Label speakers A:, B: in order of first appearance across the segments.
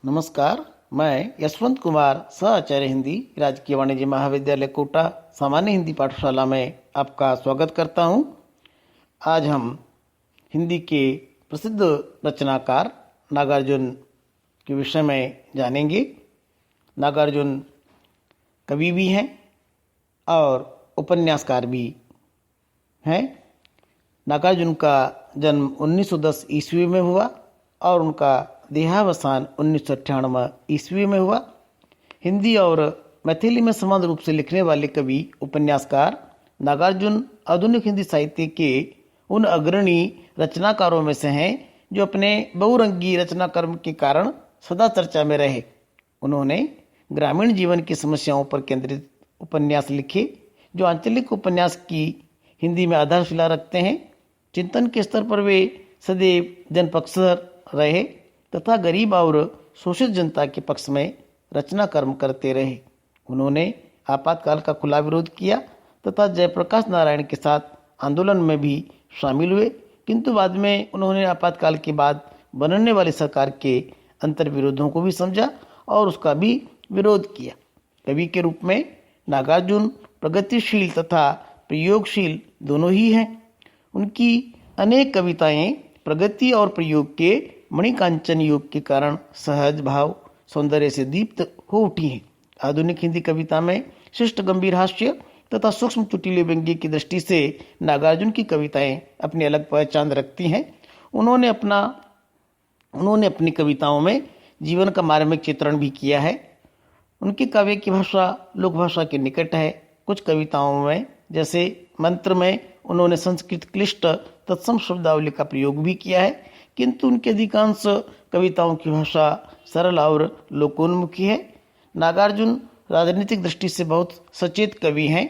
A: नमस्कार। मैं यशवंत कुमार, सह आचार्य हिंदी, राजकीय वाणिज्य महाविद्यालय कोटा सामान्य हिंदी पाठशाला में आपका स्वागत करता हूं। आज हम हिंदी के प्रसिद्ध रचनाकार नागार्जुन के विषय में जानेंगे। नागार्जुन कवि भी हैं और उपन्यासकार भी हैं। नागार्जुन का जन्म 1910 ईस्वी में हुआ और उनका देहावसान 1998 ईस्वी में हुआ। हिंदी और मैथिली में समान रूप से लिखने वाले कवि उपन्यासकार नागार्जुन आधुनिक हिंदी साहित्य के उन अग्रणी रचनाकारों में से हैं जो अपने बहुरंगी रचना कर्म के कारण सदा चर्चा में रहे। उन्होंने ग्रामीण जीवन की समस्याओं पर केंद्रित उपन्यास लिखे जो आंचलिक उपन्यास की हिंदी में आधारशिला रखते हैं। चिंतन के स्तर पर वे सदैव जनपक्षधर रहे तथा गरीब और शोषित जनता के पक्ष में रचना कर्म करते रहे। उन्होंने आपातकाल का खुला विरोध किया तथा जयप्रकाश नारायण के साथ आंदोलन में भी शामिल हुए, किंतु बाद में उन्होंने आपातकाल के बाद बनने वाली सरकार के अंतर्विरोधों को भी समझा और उसका भी विरोध किया। कवि के रूप में नागार्जुन प्रगतिशील तथा प्रयोगशील दोनों ही हैं। उनकी अनेक कविताएं प्रगति और प्रयोग के मणिकांचन योग के कारण सहज भाव सौंदर्य से दीप्त हो उठी हैं। आधुनिक हिंदी कविता में शिष्ट गंभीर हास्य तथा सूक्ष्म चुटीले व्यंग्य की दृष्टि से नागार्जुन की कविताएं अपनी अलग पहचान रखती हैं। उन्होंने अपनी कविताओं में जीवन का मार्मिक चित्रण भी किया है। उनकी काव्य की भाषा लोक भाषा के निकट है। कुछ कविताओं में जैसे मंत्र में उन्होंने संस्कृत क्लिष्ट तत्सम शब्दावली का प्रयोग भी किया है, किंतु उनकी अधिकांश कविताओं की भाषा सरल और लोकोन्मुखी है। नागार्जुन राजनीतिक दृष्टि से बहुत सचेत कवि हैं।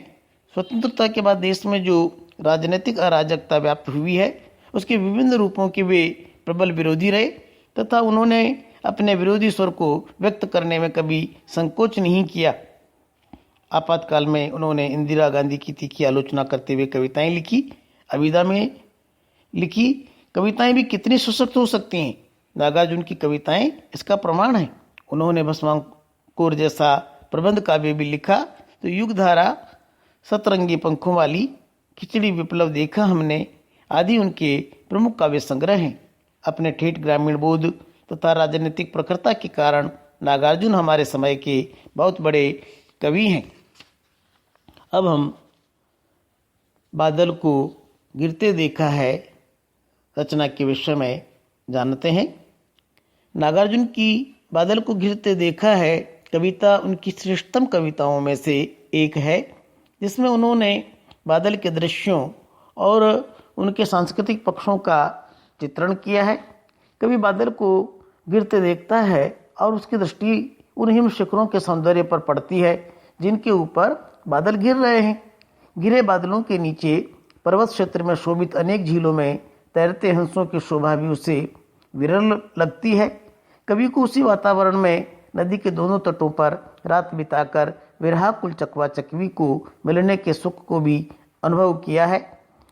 A: स्वतंत्रता के बाद देश में जो राजनीतिक अराजकता व्याप्त हुई है उसके विभिन्न रूपों के वे प्रबल विरोधी रहे तथा उन्होंने अपने विरोधी स्वर को व्यक्त करने में कभी संकोच नहीं किया। आपातकाल में उन्होंने इंदिरा गांधी की तीखी आलोचना करते हुए कविताएं लिखी। अविदा में लिखी कविताएं भी कितनी सशक्त हो सकती हैं। नागार्जुन की कविताएं इसका प्रमाण है। उन्होंने भस्मांकुर जैसा प्रबंध काव्य भी लिखा तो युगधारा, सतरंगी पंखों वाली, खिचड़ी विप्लव देखा हमने आदि उनके प्रमुख काव्य संग्रह हैं। अपने ठेठ ग्रामीण बोध तथा राजनीतिक प्रखरता के कारण नागार्जुन हमारे समय के बहुत बड़े कवि हैं। अब हम बादल को गिरते देखा है रचना के विषय में जानते हैं। नागार्जुन की बादल को गिरते देखा है कविता उनकी श्रेष्ठतम कविताओं में से एक है, जिसमें उन्होंने बादल के दृश्यों और उनके सांस्कृतिक पक्षों का चित्रण किया है। कवि बादल को गिरते देखता है और उसकी दृष्टि उन हिम शिखरों के सौंदर्य पर पड़ती है जिनके ऊपर बादल गिर रहे हैं। गिरे बादलों के नीचे पर्वत क्षेत्र में शोभित अनेक झीलों में तैरते हंसों की शोभा भी उसे विरल लगती है। कवि को उसी वातावरण में नदी के दोनों तटों पर रात बिताकर विरहाकुल चकवा चकवी को मिलने के सुख को भी अनुभव किया है।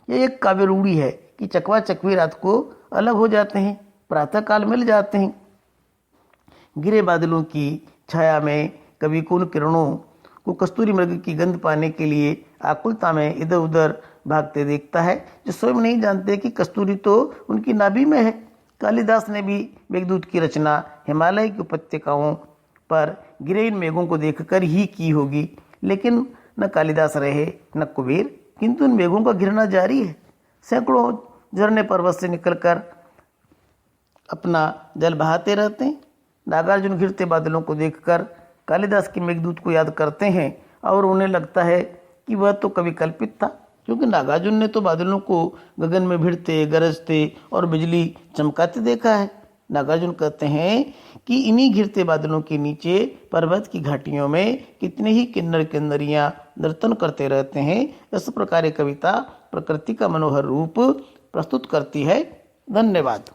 A: यह एक काव्य रूढ़ी है कि चकवा चकवी रात को अलग हो जाते हैं, प्रातःकाल मिल जाते हैं। गिरे बादलों की छाया में कवि को उन किरणों को कस्तूरी मृग की गंध पाने के लिए आकुलता में इधर उधर भागते देखता है, जो स्वयं नहीं जानते कि कस्तूरी तो उनकी नाभि में है। कालिदास ने भी मेघदूत की रचना हिमालय की उपत्यकाओं पर गिरे इन मेघों को देखकर ही की होगी, लेकिन न कालिदास रहे न कुबेर, किंतु उन मेघों का गिरना जारी है। सैकड़ों झरने पर्वत से निकलकर अपना जल बहाते रहते हैं। नागार्जुन गिरते बादलों को देखकर कालिदास के मेघदूत को याद करते हैं और उन्हें लगता है कि वह तो कभी कल्पित था, क्योंकि नागार्जुन ने तो बादलों को गगन में भिड़ते, गरजते और बिजली चमकाते देखा है। नागार्जुन कहते हैं कि इन्हीं गिरते बादलों के नीचे पर्वत की घाटियों में कितने ही किन्नर किन्नरियां नर्तन करते रहते हैं। इस प्रकार कविता प्रकृति का मनोहर रूप प्रस्तुत करती है। धन्यवाद।